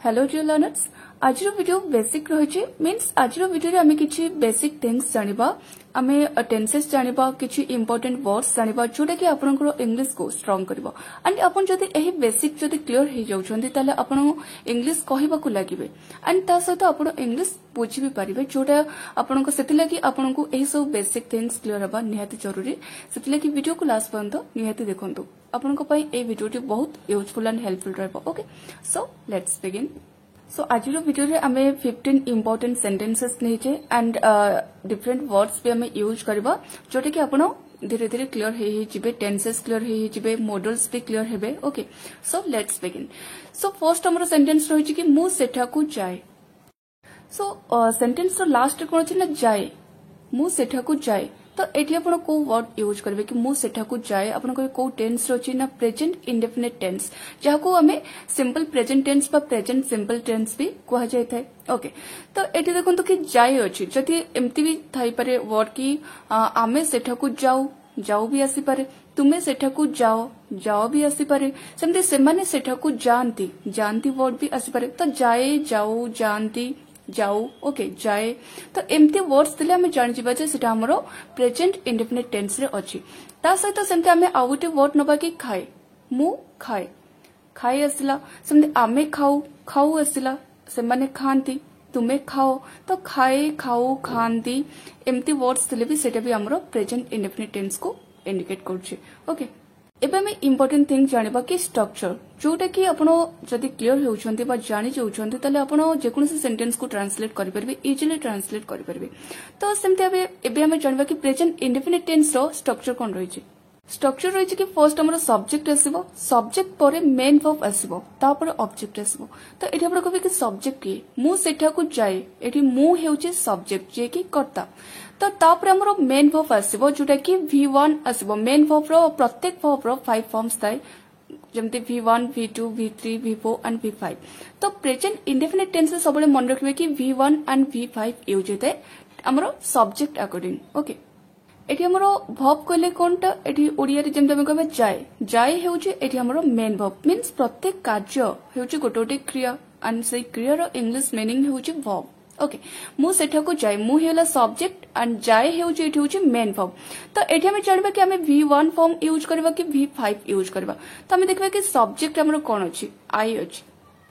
Hello dear learners, आज video basic रही means आज वीडियो आम किसी बेसिक थिंग्स जानिबा आमे टेंसेस जानिबा किसी इंपोर्टेंट वर्ड्स जानिबा जोटा कि आपनकर इंग्लिश को स्ट्रांग करबो एंड आपन जदि एही बेसिक जदि क्लियर हो जाउछन्ती ताले आपन इंग्लिश कहबा को लागिबे एंड ता सहित आपन इंग्लिश बुझी भी पारिबे जोटा आपनको सेति लागि आपनको एही सब बेसिक थिंग्स क्लियर हबा निहाती जरूरी। सेति लागि वीडियो को लास्ट पर्यंत निहाती देखंतु, आपनको पई ए वीडियोटी बहुत यूजफुल एंड हेल्पफुल रहबो। Okay, so let's begin. So आज वीडियो रे आमे 15 इंपोर्टेंट सेंटेंसेस नेचे एंड डिफरेंट वर्ड्स भी आमे यूज करबा जोटा कि आपण धीरे धीरे क्लियर हे जिबे, टेंसेस क्लियर हे जिबे, मॉडल्स भी क्लियर हेबे। Okay, so let's begin. So first हमर सेंटेंस रही कि मु सेठा को जाए। सो सेंटेंस रो लास्ट कोन अछि ना जाए, मु सेठा को जाए। तो एठी आपण को वर्ड यूज करबे कि मु सेठा को जाए, आपण को टेंस रछि ना प्रेजेंट इंडेफिनिट टेंस, जहा को हमें सिंपल प्रेजेंट टेंस बा प्रेजेंट सिंपल टेंस भी कहा जाय थाए। ओके, तो एठी देखंतु कि जाए अछि, जति एम्ति भी थाई पारे वर्ड कि आमे सेठा को जाऊ, जाऊ भी आसी पारे, तुमे सेठा को जाओ, जाओ भी आसी पारे, सेमते सेमाने सेठा को जानती, जानती वर्ड भी आसी पारे। तो जाए, जाऊ, जानती, जाऊ। ओके, जाए। तो एमती वर्ड्स दिले हमें जानि जिबा जे सेटा हमरो प्रेजेंट इंडेफिनिट टेंस रे अछि। ता सहित सेमते हमें आउ गोटे वर्ड नबा कि खाए, मु खाए, खाए आसिला, सेमते आमे खाऊ, खाऊ आसिला, सेमाने खांती, तुमे खाओ। तो खाए, खाऊ, खांती एमती वर्ड्स दिले भी सेटा भी हमरो प्रेजेंट इंडेफिनिट टेंस को इंडिकेट करछि। ओके, एबे हमें इंपोर्टेंट थिंग जानिबा कि स्ट्रक्चर, जोटा कि आपण जदि क्लियर होउछन्ती बा जानि जाउछन्ती तले आपण जेकोनोसी सेंटेंस को ट्रांसलेट करि परबे, इजीली ट्रांसलेट करि परबे। तो सेमते एबे हमें जानिबा कि प्रेजेंट इंडेफिनिट टेंस रो स्ट्रक्चर कोन रहिछि। स्ट्रक्चर रहिछि कि फर्स्ट हमर सब्जेक्ट आसीबो, सब्जेक्ट परे मेन वर्ब आसीबो, तापर ऑब्जेक्ट आसीबो। तो एठी आपण कहबे कि सब्जेक्ट की मु सेठा को जाए, एठी मु हेउछि सब्जेक्ट जे कि कर्ता। तो तापर हमर मेन वर्ब आसीबो जोटा कि V1 आसीबो। मेन वर्ब रो प्रत्येक वर्ब रो 5 फॉर्म्स थाए, जेमते V1, V2, V3, V4 and V5। तो प्रेजेंट इंडेफिनिट टेंस से सबले मन रखबे कि V1 एंड V5 यूज होते हमर सब्जेक्ट अकॉर्डिंग। ओके, एठी हमर वर्ब कहले कोनटा, एठी ओडिया रे जेमते हम कहबे जाए, जाए हेउछि एठी हमर मेन वर्ब मींस प्रत्येक कार्य हेउछि गोटे क्रिया एंड से क्रिया रो इंग्लिश मीनिंग हेउछि वर्ब। ओके, मु सेठा को जाए, मु हेला सब्जेक्ट एंड जाए हेउछि एठी होछि मेन वर्ब। तो एठी हम जानबा कि हमें V1 फॉर्म यूज करबा कि V5 यूज करबा। तो हम देखबा कि सब्जेक्ट हमर कोन अछि, आई अछि।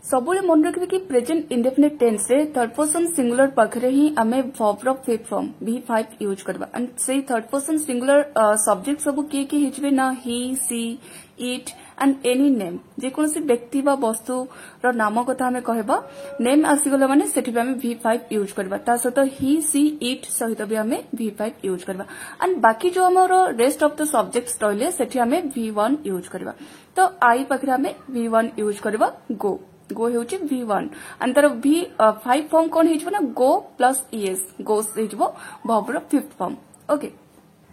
सबले मन रखबे कि प्रेजेंट इंडेफिनिट टेंस रे थर्ड पर्सन सिंगुलर पाखरे ही हमें वर्ब रो फिफ्थ फॉर्म V5 यूज करबा एंड से थर्ड पर्सन सिंगुलर सब्जेक्ट सब के हिजबे ना ही, सी, इट एंड एनी नेम, जे कोनसी व्यक्ति बा वस्तु रो नाम कथा हमें कहबा, नेम आसी गला माने सेठी भी हमें V5 यूज करबा। ता सहित ही, सी, इट सहित भी हमें V5 यूज करबा एंड बाकी जो हमरो रेस्ट ऑफ द सब्जेक्ट्स रहले सेठी हमें V1 यूज करबा। तो आई पाखरे हमें V1 यूज करबा। गो, गो हेउछि V1 एंड तार V5 फॉर्म कोन हिजबो ना गो प्लस ईएस, गोस हिजबो वर्ब रो फिफ्थ फॉर्म। ओके,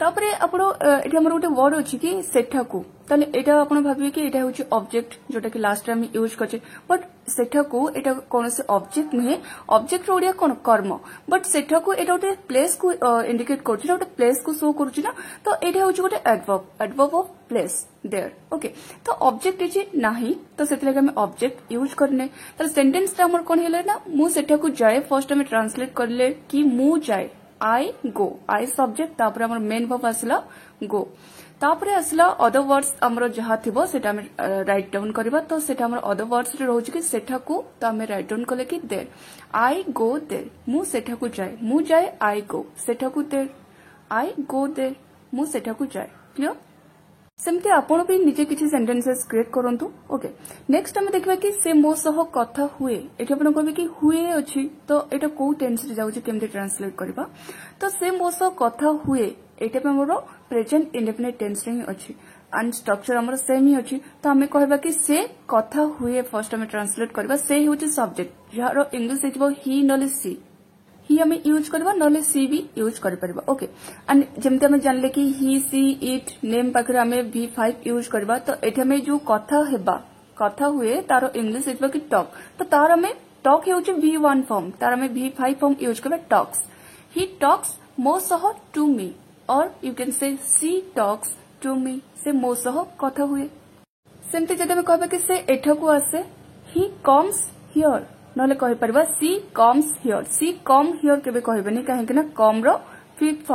तापरे आपण एठी हमर गोटे वर्ड अछि कि सेठाकू, ताले एटा आपण भाबिबे कि एटा होछि ऑब्जेक्ट जोटा कि लास्ट टाइम यूज करछे, बट सेठाकू एटा कोनोसे ऑब्जेक्ट नहे। ऑब्जेक्ट रो ओडिया कोन कर्म, बट सेठाकू एटा गोटे प्लेस को इंडिकेट करछि, गोटे प्लेस को शो करछि ना। तो एटा होछि गोटे adverb, adverb of place there. Okay, तो ऑब्जेक्ट इछि नाही, तो सेति लागि हम ऑब्जेक्ट यूज करने। त सेंटेंस ता हमर कोन हेले ना मु सेठाकू जाए, फर्स्ट हम ट्रांसलेट करले कि मु जाए, आई गो, आई सब्जेक्ट, तापर हमर मेन वर्ब आसला गो, तापर आसला अदर वर्ड्स हमर जहा थिबो सेटा हम राइट डाउन करबा। तो सेटा हमर अदर वर्ड्स रे रहउछि कि सेठाकू, तो हम राइट डाउन करले कि देयर, आई गो देयर, मु सेठाकू जाए, मु जाए, आई गो, सेठाकू देयर, आई गो देयर, मु सेठाकू जाए। क्लियर? सेमते आपण भी निजे किछि सेंटेंसेस क्रिएट करंतु। ओके, नेक्स्ट हम देखबा कि से मो सह कथा हुए। एठी आपण कहबे कि हुए अछि, तो एटा को टेंस रे जाउछि, केमते ट्रांसलेट करबा। तो से मो सह कथा हुए एटा पे हमरो प्रेजेंट इंडेफिनिट टेंस रे ही अछि एंड स्ट्रक्चर हमरो सेम ही अछि। तो हमें कहबा कि से कथा हुए, फर्स्ट हम ट्रांसलेट करबा, से होछि सब्जेक्ट, यारो इंग्लिश हिजबो ही नले सी, ही हमें यूज करबा, नले सी भी यूज कर परबा। ओके, एंड जेमते हमें जानले कि ही, सी, इट नेम पाखरे हमें V5 यूज करबा। तो एठी हमें जो कथा हेबा, कथा हुए तारो इंग्लिश हिजबा कि टॉक। तो तार हमें टॉक हेउछि V1 फॉर्म, तार हमें V5 फॉर्म यूज करबा टॉक्स। ही टॉक्स मो सह टू मी, और यू कैन से सी टॉक्स टू मी, से मो सह कथा हुए। सेमते जदि हमें कहबा कि से एठाकू आसे, ही कम्स हियर नले कहि परबा she comes here she come here केबे कहबेनी काहे ना कम रो फिफ्थ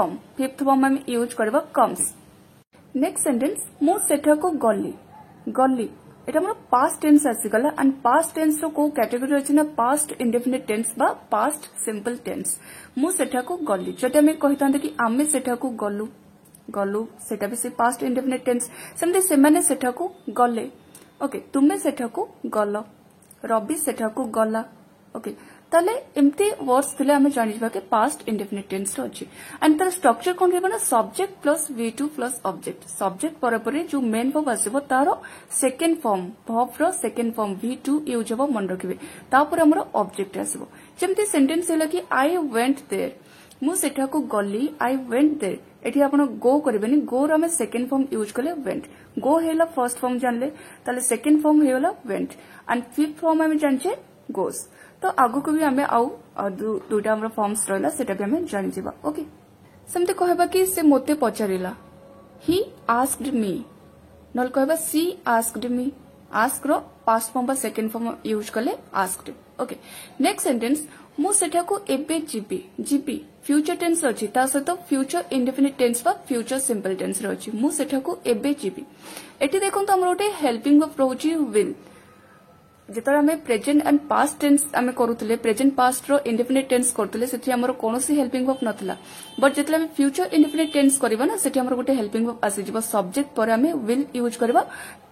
फॉर्म हम यूज करबा कम्स नेक्स्ट सेंटेंस मु सेठा को गली गली एटा हमर पास्ट टेंस आसीगला एंड पास्ट टेंस रो को कैटेगरी अछि ना पास्ट इंडेफिनिट टेंस बा पास्ट सिंपल टेंस मु सेठा को गली जते हम कहितांते कि आमे सेठा को गलु गलु सेटा भी से पास्ट इंडेफिनिट टेंस सेमते से माने सेठा को गले ओके तुमे सेठा को गल रवि सेठा को गला ओके ताले एमती वर्ड्स थिले हमें जानि जबा के पास्ट इंडेफिनिट टेंस रो अछि एंड तर स्ट्रक्चर कोन रहबा ना subject plus V2 plus object subject पर जो मेन वर्ब आसीबो तारो सेकंड फॉर्म वर्ब रो सेकंड फॉर्म V2 यूज हो मन रखिबे तापर हमर ऑब्जेक्ट आसीबो जेमती सेंटेंस हैला कि आई वेंट देयर मु सेठा को गली आई वेंट देयर एठी आपण गो करबेनी गो रो हमें सेकंड फॉर्म यूज करले वेंट गो हेला फर्स्ट फॉर्म जानले ताले सेकंड फॉर्म हेला वेंट एंड फिफ्थ फॉर्म हमें जानचे गोस तो आगु को भी हमें आउ दुटा हमर फॉर्म्स रहला सेटा भी हमें जानि जिबा ओके समते कहबा कि से मोते पचारिला ही आस्क्ड मी नल कहबा सी आस्क्ड मी आस्क रो पास्ट फॉर्म बा सेकंड फॉर्म यूज करले आस्क्ड ओके नेक्स्ट सेंटेंस मु सेटा को एबे जीबी जीबी फ्यूचर टेंस अछि ता सहित फ्यूचर इंडेफिनिट टेंस बा फ्यूचर सिंपल टेंस रो अछि मु सेटा को एबे जीबी एटी देखंत हमर ओटे हेल्पिंग वर्ब रहउची विल जेतर हमें प्रेजेंट एंड पास्ट टेंस हमें करूतले प्रेजेंट पास्ट रो इंडेफिनिट टेंस करतले सेठी हमर कोनोसी हेल्पिंग वर्ब नथला बट जेतले हमें फ्यूचर इंडेफिनिट टेंस करबा ना सेठी हमर गोटे हेल्पिंग वर्ब आसी जिवो सब्जेक्ट पर हमें विल यूज करबा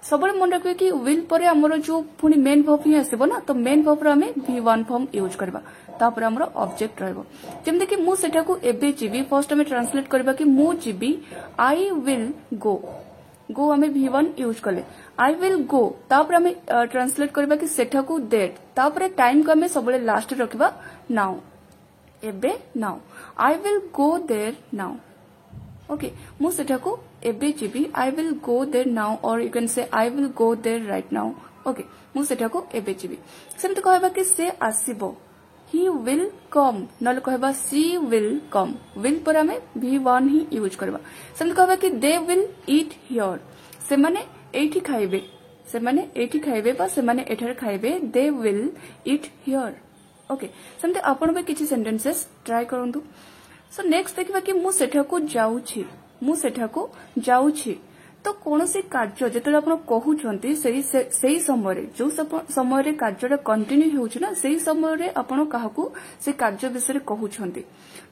सबले मन रखबे कि विल पर हमर जो पुनी मेन वर्ब ही आसीबो ना तो मेन वर्ब रो हमें V1 फॉर्म यूज करबा तापर हमर ऑब्जेक्ट रहबो जेमते कि मु सेठा को एबे जीबी फर्स्ट हमें ट्रांसलेट करबा कि मु जीबी आई विल गो गो हमें V1 यूज करले आई विल गो तापर हमें ट्रांसलेट करबा कि सेठा को देट तापर टाइम को हमें सबले लास्ट रखबा नाउ एबे now I will go there now okay मु सेठा को एबे जीबी I will go there now और you can say I will go there right now okay मु सेठा को एबे जीबी सेमते कहबा कि से आसीबो he will come नल कहबा she will come will पर हमें V1 ही यूज करबा सेमते कहबा कि they will eat here से माने एठी खाइबे बा से माने एठार खाइबे they will eat here okay सेमते आपण बे किछि सेंटेंसेस ट्राई करंतु सो नेक्स्ट देखबा कि मु सेठा को जाउछि तो कोनोसी कार्य जेतले आपण कहउछंती सेही समय जो समय कार्य कंटिन्यू होउछ ना सेही समय आपण काहाकू से कार्य विषय कहउछंती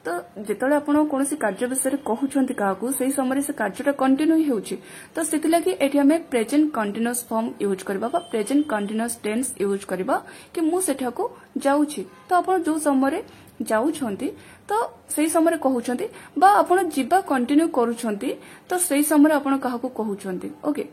तो जेतले आपण कोनोसी कार्य विषय कहउछंती काहाकू सेही समय से कार्य कंटिन्यू होउछ तो सेतिला कि एठी हमें प्रेजेंट कंटीन्यूअस फॉर्म यूज करबा बा प्रेजेंट कंटीन्यूअस टेंस यूज करबा कि मु सेठा को जाउछि तो आपण जो समय जाउछंती तो सेही समय कहउछंती बा आपण जिबा कंटिन्यू करूछंती तो सेही समय आपण काहाकू कहउछंती ओके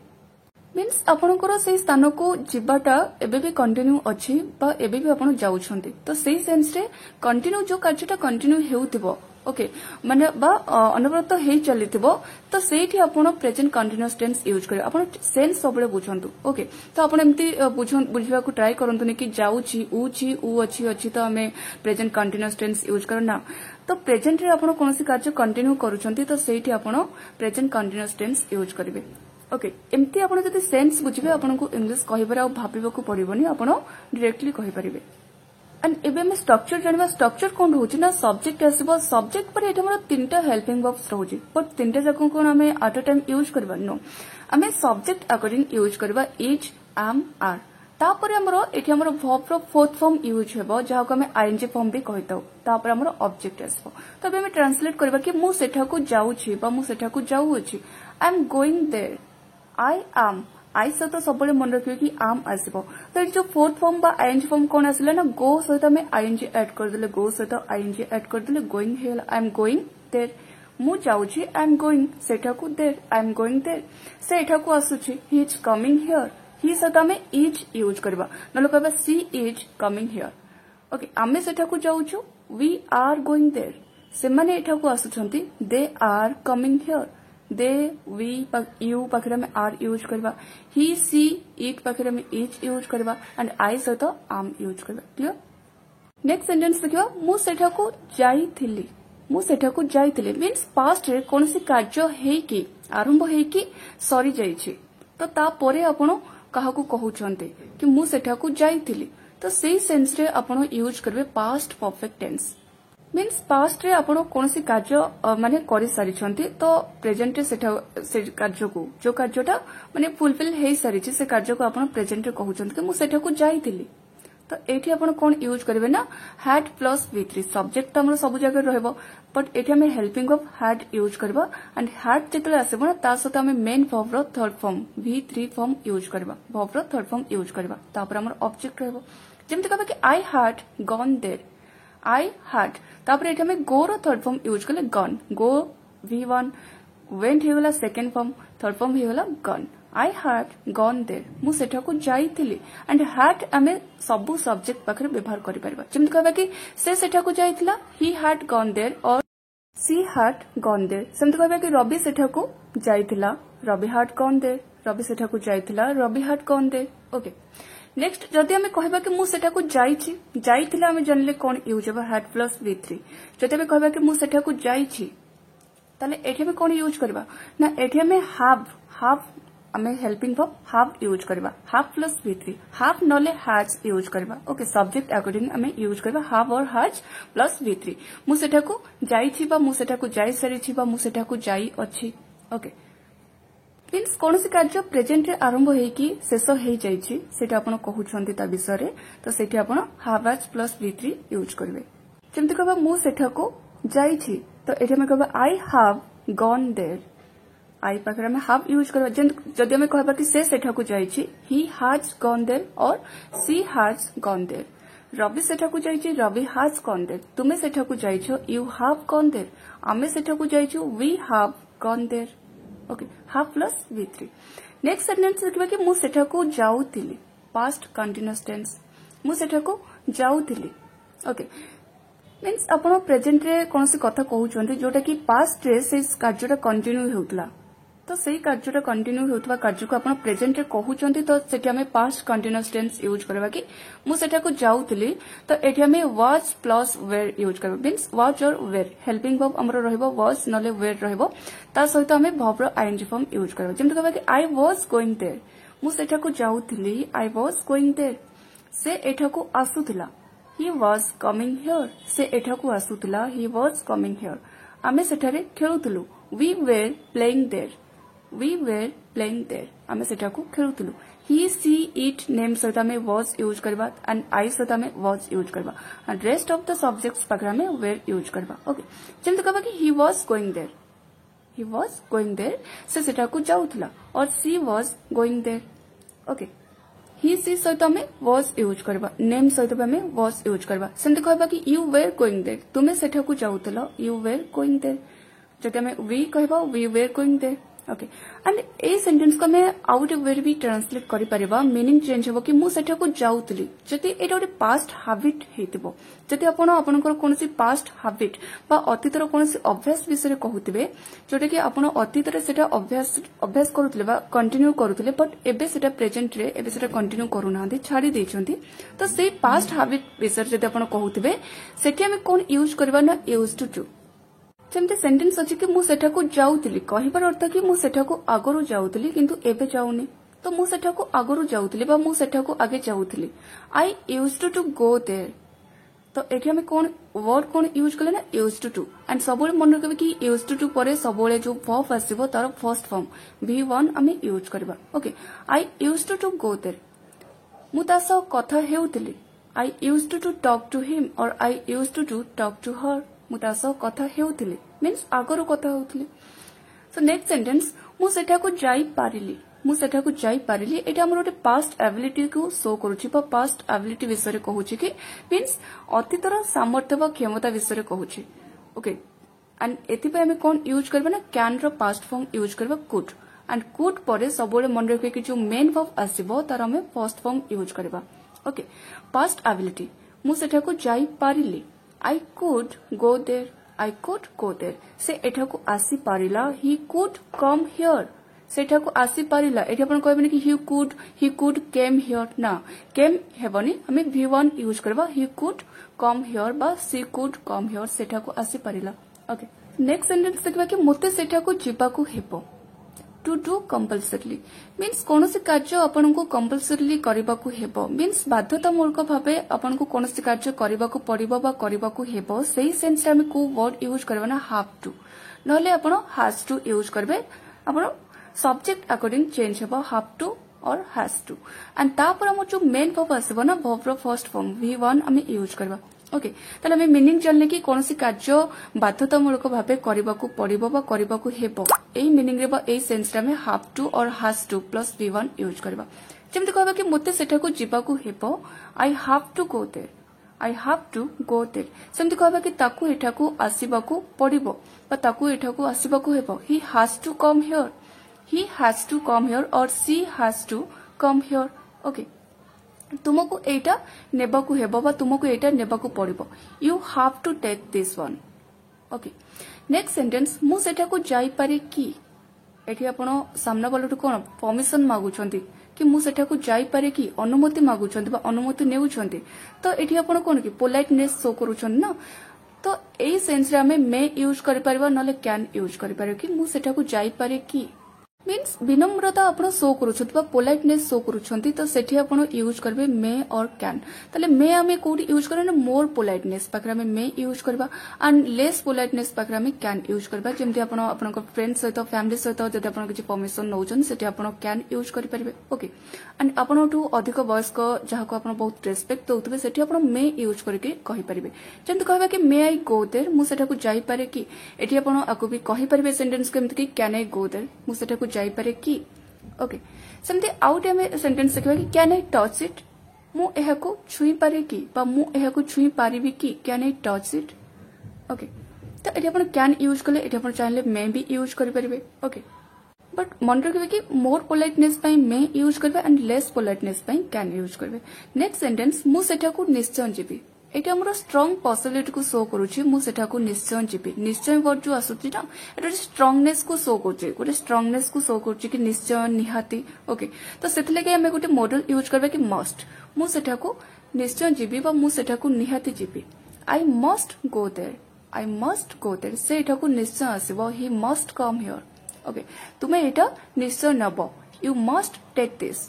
मीन्स आपणकर सेही स्थान को जिबाटा एबे भी कंटिन्यू अछि बा एबे भी आपण जाउछंती तो सेही सेंस रे कंटिन्यू जो कार्यटा कंटिन्यू हेउतिबो ओके माने बा अनवरत हेई चलितिबो तो सेठी आपण प्रेजेंट कंटीन्यूअस टेंस यूज करे आपण सेंस सबले बुझंतु ओके तो आपण एम्ति बुझिबा को ट्राई करंतु कि जाउची उ अछि तो हमें प्रेजेंट कंटीन्यूअस टेंस यूज करना तो प्रेजेंट रे आपण कोनोसी कार्य कंटिन्यू करूछंती तो सेठी आपण प्रेजेंट कंटीन्यूअस टेंस यूज करिवे ओके एम्ति आपण जति सेंस बुझिबे आपण को इंग्लिश कहिबार आ भाबिबा को पड़िबोनी आपण डायरेक्टली कहि परिबे एंड एबे में स्ट्रक्चर जानबा स्ट्रक्चर कोन होची ना सब्जेक्ट आसीबो सब्जेक्ट पर एटा हमर तीनटा हेल्पिंग वर्ब्स रहउची बट तीनटा जाको कोन हमें एट अ टाइम यूज करबा नो हमें सब्जेक्ट अकॉर्डिंग यूज करबा इज एम आर तापर हमरो एठी हमरो वर्ब रो फोर्थ फॉर्म यूज हेबो जाको हमें आईएनजी फॉर्म भी कहिताउ तापर हमरो ऑब्जेक्ट आसीबो तबे हमें ट्रांसलेट करबा कि मु सेठा को जाउची बा मु सेठा को जाउची I am going there I am I सहित सब मन रखिए कि आम आसो तो जो फोर्थ फॉर्म बा आईएनजी फॉर्म कौन आसला ना गो सहित हमें आईएनजी ऐड करदेले गो सहित आईएनजी ऐड करदेले गोइंग हेला आई एम गोइंग देयर मु जाउची आई एम गोइंग सेठा को there I am going there से एठा को आसुची he is coming here he सहित हमें इज यूज करबा नलो कहबा she is coming here okay आमे सेठा को जाउछु वी आर गोइंग देयर से माने एठा को आसुछंती they are coming here they we you पाखरे में आर यूज करबा ही सी इट पाखरे में इज यूज करबा एंड आई सहित आम यूज करबा क्लियर नेक्स्ट सेंटेंस देखिबा मु सेठा को जाईथिली मींस पास्ट रे कोनसी कार्य हे कि आरंभ हे कि सरी जाईछि तो ता परे आपण काहाकू कहउछन्ते कि मु सेठा को जाईथिली तो सेही सेंस रे आपण यूज करबे past perfect tense means past रे आपण कोनोसी कार्य माने करि सारी छंती तो प्रेजेंट रे से कार्य को जो कार्यटा माने फुलफिल हेई सारी छी से कार्य को आपण प्रेजेंट रे कहउछंती कि मु सेठा को जाईतिली तो एठी आपण कोन यूज करबे ना हैड प्लस v3 सब्जेक्ट तो हमर सब जगह रहबो बट एठी हमें हेल्पिंग ऑफ हैड यूज करबा एंड हैड जेतले आसेबो ना ता सहित हमें मेन वर्ब रो third form v3 form use करबा वर्ब रो थर्ड फॉर्म यूज करबा तापर हमर ऑब्जेक्ट रहबो जेमति कहबा कि I had gone there I had तापर एठी हमें गो रो थर्ड फॉर्म यूज करले गॉन गो v1 वेंट हेगला सेकंड फॉर्म थर्ड फॉर्म हेगला gone I had gone there मु सेठा को जाईतिली एंड had हमें सबु सब्जेक्ट पाखरे व्यवहार करि परबा जेमति कहबा कि से सेठा को जाईतिला he had gone there और she had gone there सेमति कहबा कि रवि सेठा को जाईतिला Ravi had gone there Ravi सेठा को जाईतिला Ravi had gone there okay next जदि हमें कहबा कि मु सेठा को जाईछि जाईतिला हमें जानले कोन यूज होबा had plus v3 जदि हमें कहबा कि मु सेठा को जाईछि ताले एठी हमें कोन यूज करबा ना एठी हमें have हमें हेल्पिंग वर्ब हाफ यूज करबा हाफ प्लस v3 हाफ नले हैज यूज करबा ओके सब्जेक्ट अकॉर्डिंग हमें यूज करबा हाफ और हैज प्लस v3 मु सेठा को जाई छी बा मु सेठा को जाई सारी छी बा मु सेठा को जाई अछि ओके मींस कोनोसी कार्य प्रेजेंट रे आरंभ हेई कि शेष हेई जाई छी सेटा आपण कहउछंती ता विषय रे तो सेठी आपण half has plus v3 use करबे जेमति कहबा मु सेठा को जाई छी तो एठे में कहबा I have gone there I पाखरे में हाफ यूज करबा जदि हमें कहबा कि से सेठा को जाई छी ही हैज गॉन देयर और सी हैज गॉन देयर रवि सेठा को जाई छी रवि हैज गॉन देयर तुमे सेठा को जाई छो यू हैव गॉन देयर आमे सेठा को जाई छो we have gone there okay have plus v3 next sentence देखबा कि मु सेठा को जाउतिली पास्ट कंटीन्यूअस टेंस मु सेठा को जाउतिली ओके मींस आपण प्रेजेंट रे कोनसी कथा कहउछन्ते जोटा कि पास्ट रे से कार्यटा कंटिन्यू हेउतला तो सही कार्यटा कंटिन्यू होतबा कार्य को आपण प्रेजेंट रे कहउचंती तो सेठी हमें पास्ट कंटीन्यूअस टेंस यूज करबा कि मु सेठा को जाउतली तो एठी हमें वाज प्लस वेयर यूज करबा मींस वाज और वेयर हेल्पिंग वर्ब हमरो रहबो वाज नले वेयर रहबो ता सहित हमें वर्ब रो आईएनजी फॉर्म यूज करबा जेमति कहबा कि आई वाज गोइंग देयर मु सेठा को जाउतली आई वाज गोइंग देयर से एठा को आसुतला ही वाज कमिंग हियर से एठा को आसुतला ही वाज कमिंग हियर आमे सेठारे खेलुतलु we were playing there we were playing there आमे सेटा को खेलुतलु he she it name सहित हमें was यूज करबा एंड I सहित हमें was यूज करबा and rest of the subjects पाखरा में were यूज करबा ओके जेमति कहबा कि he was going there से सेटा को जाउतला और she was going there okay he she सहित हमें was यूज करबा नेम सहित हमें was यूज करबा सेमति कहबा कि you were going there तुमे सेटा को जाउतला you were going there जति हमें we कहबा we were going there okay and a sentence को मैं आउट वेर भी ट्रांसलेट करि परिबा मीनिंग चेंज होबो कि मु सेठा को जाउतली जति एटा ओटे पास्ट हैबिट हेतिबो जति आपण आपनकर कोनसी पास्ट हैबिट बा अतीतर कोनसी अभ्यास विषय कहउतिबे जोटे कि आपण अतीतर सेटा अभ्यास करूतले बा कंटिन्यू करूतले बट एबे सेटा प्रेजेंट रे एबे सेटा कंटिन्यू करू नांदी छाडी देछंती तो सेही पास्ट हैबिट विषय जति आपण कहउतिबे सेठी हम कोन यूज करबा ना यूज टू डू जेमते सेंटेंस अछि कि मु सेठा को जाउतली कहिबार अर्थ कि मु सेठा को आगरु जाउतली किंतु एबे जाउनी तो मु सेठा को आगरु जाउतली बा मु सेठा को आगे जाउतली I used to go there तो एठी हमें कोन वर्ड कोन यूज करले ना यूज्ड टू एंड सबोले मन रखबे कि यूज्ड टू परे सबोले जो वर्ब आसीबो तार फर्स्ट फॉर्म v1 हमें यूज करबा okay I used to go there मु तासो कथा हेउतली I used to talk to him और I used to talk to her मु तासो कथा हेउतली मींस आगरो कथा हेउतली सो नेक्स्ट सेंटेंस मु सेठा को जाई पारिली एटा हमर ओटे पास्ट एबिलिटी को शो करूची बा पास्ट एबिलिटी विषय कहूची कि मींस अतीतर सामर्थ्य बा क्षमता विषय कहूची ओके एंड एति पे हमें कोन यूज करबा ना कैन रो पास्ट फॉर्म यूज करबा कुड एंड कुड परे सबोले मन रखे कि जो मेन वर्ब आसीबो तार हमें फर्स्ट फॉर्म यूज करबा ओके पास्ट एबिलिटी मु सेठा को जाई पारिली I could go there से एठा को आसी पारिला he could come here से एठा को आसी पारिला एठी आपण कहबे कि he could came here ना came हेबनी हमें v1 यूज करबा he could come here बा she could come here सेठा को आसी पारिला ओके नेक्स्ट सेंटेंस देखबा कि मते सेठा को जिबा को हेबो टू डू कंपलसरीली मीन्स कौन कार्य आपन को कंपलसरीली करबा को हेबो मीन्स बाध्यतामूलक भाबे आपन को कौन कार्य करबा को पड़िबो बा करबा को हेबो सेही सेंस रे हम को वर्ड यूज करबा ना हैव टू नले आपन हैज टू यूज करबे आपन सब्जेक्ट अकॉर्डिंग चेंज हेबो हैव टू और हैज टू एंड तापर हम जो मेन वर्ब आसीबो ना वर्ब रो फर्स्ट फॉर्म V1 हम यूज करबा ओके ताले हमें मीनिंग जानले कि कौन कार्य बाध्यतामूलक भाबे करबा को पड़िबो बा करबा को हेबो एई मीनिंग रे बा एई सेंस रे हम हैव टू और has two plus V1 use करबा जेमति कहबा कि मते सेठा को जिबा को हेबो I have to go there I have to go there सेमति कहबा कि ताकू एठा को आसीबा को पड़िबो बा ताकू एठा को आसीबा को हेबो he has to come here he has to come here और she has to come here okay तुमको एटा नेबा को हेबो बा तुमको एटा नेबा को पड़िबो you have to take this one okay next sentence मु सेटा को जाई पारे की एठी आपण सामना वालटू कोन परमिशन मागुछंती कि मु सेटा को जाई पारे की अनुमति मागुछंती बा अनुमति नेउछंती तो एठी आपण कोन कि पोलाइटनेस शो करूछन ना तो एई सेंस रे हमें मे यूज करि परबा नले कैन यूज करि पारे कि मु सेटा को जाई पारे की मीन्स विनम्रता आपण शो करूछथि बा पोलाइटनेस शो करूछंती तो सेठी आपण यूज करबे मे और कैन तले मे हमें कोडी यूज करबे ना मोर पोलाइटनेस पाकरा में मे यूज करबा एंड लेस पोलाइटनेस पाकरा में कैन यूज करबा जेमति आपण आपन को फ्रेंड्स सहित फैमिली सहित जदि आपण किछि परमिशन नउछन सेठी आपण कैन यूज करि परबे ओके एंड आपनटू अधिक वयस्क जहा को आपण बहुत रेस्पेक्ट दउतबे सेठी आपण मे यूज करके कहि परबे जेमति कहबा कि मे आई गो देयर मु सेठा को जाई पारे कि एठी आपण आकु भी कहि परबे सेंटेंस केमति कि कैन आई गो देयर मु सेठा को जाई पारे कि ओके सेमते आउट में सेंटेंस देखबा कि कैन आई टच इट मु एहा को छुई पारे कि बा मु एहा को छुई पारिबी कि can I touch it okay तो एठी आपण कैन यूज करले एठी आपण चाहले मे भी यूज करि परिबे ओके बट मन रखबे कि मोर पोलाइटनेस पई मे यूज करबे एंड लेस पोलाइटनेस पई कैन यूज करबे नेक्स्ट सेंटेंस मु सेठा को निश्चय जीबी एटा हमर स्ट्रांग पॉसिबिलिटी को शो करूची मु सेठा को निश्चय जीबी निश्चय वर्ड जो आसुची ना एटा स्ट्रांगनेस को शो करची गोटे स्ट्रांगनेस को शो करची कि निश्चय निहाती ओके तो सेथले के हमें गोटे मॉडल यूज करबे कि मस्ट मु सेठा को निश्चय जीबी बा मु सेठा को निहाती जीबी आई मस्ट गो देयर से एटा को निश्चय आसीबो he must come here okay तुमे एटा निश्चय नबो यू मस्ट टेक दिस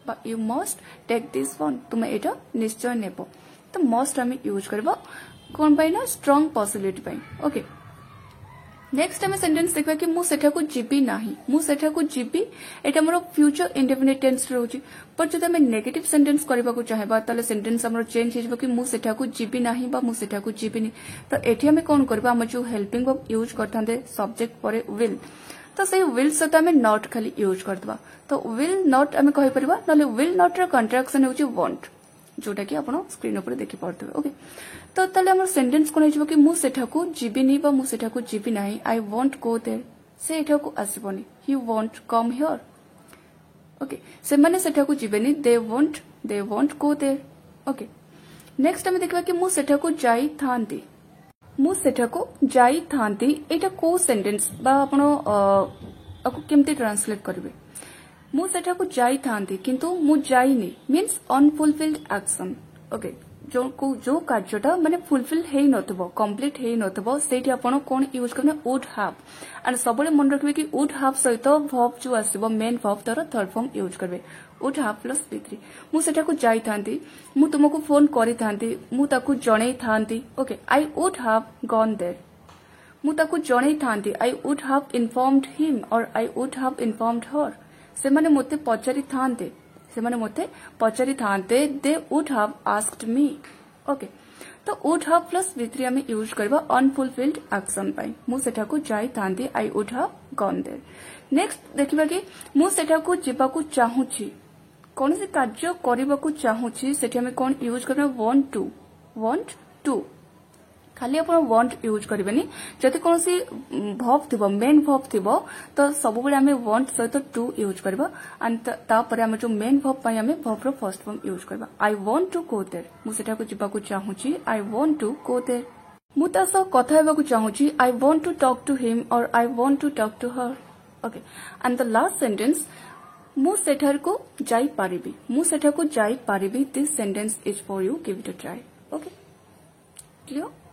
बा you must take this one तुमे एटा निश्चय नेबो तो मस्ट हमें यूज करबो कोन पाई ना स्ट्रांग पॉसिबिलिटी पाई ओके नेक्स्ट हमें सेंटेंस देखबा कि मु सेठा को जीबी नाही मु सेठा को जीबी एटा हमर फ्यूचर इंडेफिनिट टेंस रहउची पर जदि हमें नेगेटिव सेंटेंस करबा को चाहेबा ताले सेंटेंस हमर चेंज हिजबो कि मु सेठा को जीबी नाही बा मु सेठा को जीबीनी तो एठी हमें कोन करबा हम जो हेल्पिंग वर्ब यूज करथांदे सब्जेक्ट परे विल तो सही विल सहित हमें नॉट खाली यूज करदबा तो विल नॉट हमें कहि परबा नले विल नॉट रे कंट्राक्शन होची वांट जोटा कि आपण स्क्रीन ऊपर देखि पारथबे ओके तो तले हमर सेंटेंस कोन हिजबो कि मु सेठा को जीबीनी बा मु सेठा को जीबी नाही आई वांट गो देयर से एठा को आसीबोनी he want come here okay से माने सेठा को जीबेनी they want go there okay next हमें देखबा कि मु सेठा को जाई थांती मु सेठा को जाई थांती एटा को सेंटेंस बा आपण आको केमते ट्रांसलेट करबे मु सेठा को जाई थांती किंतु मु जाईनी मींस अनफुलफिल्ड एक्शन ओके जो कार्यटा माने फुलफिल हेई नथबो कंप्लीट हेई नथबो सेठी आपण कोन यूज करने वुड हैव एंड सबले मन रखबे कि वुड हैव सहित वर्ब जो आसीबो मेन वर्ब तर थर्ड फॉर्म यूज करबे वुड हैव प्लस V3 मु सेठा को जाई थांती मु तुमको फोन करि थांती मु ताकू जणै थांती okay I would have gone there मु ताकू जणै थांती I would have informed him और I would have informed her से माने मोते पचारि थांते they would have asked me okay तो वुड हैव प्लस V3 हमें यूज करबा अनफुलफिल्ड एक्शन पाई मु सेठा को जाई थांती I would have gone there next देखिबा कि मु सेठा को जेबा को चाहूची कोन से कार्य करबा को चाहूची सेठी हमें कोन यूज करबा वांट टू खाली आपण वांट यूज करबेनी जति कोनसी वर्ब थिबो मेन वर्ब थिबो तो सब बेले हमें वांट सहित टू यूज करबा एंड ता परे हम जो मेन वर्ब पई हमें वर्ब रो फर्स्ट फॉर्म यूज करबा I want to go there मु सेटा को जिबा को चाहूची I want to go there मु ता सो कथा हेबा को चाहूची I want to talk to him और I want to talk to her okay and the last sentence मु सेठार को जाई पारिबी this sentence is for you give it a try okay clear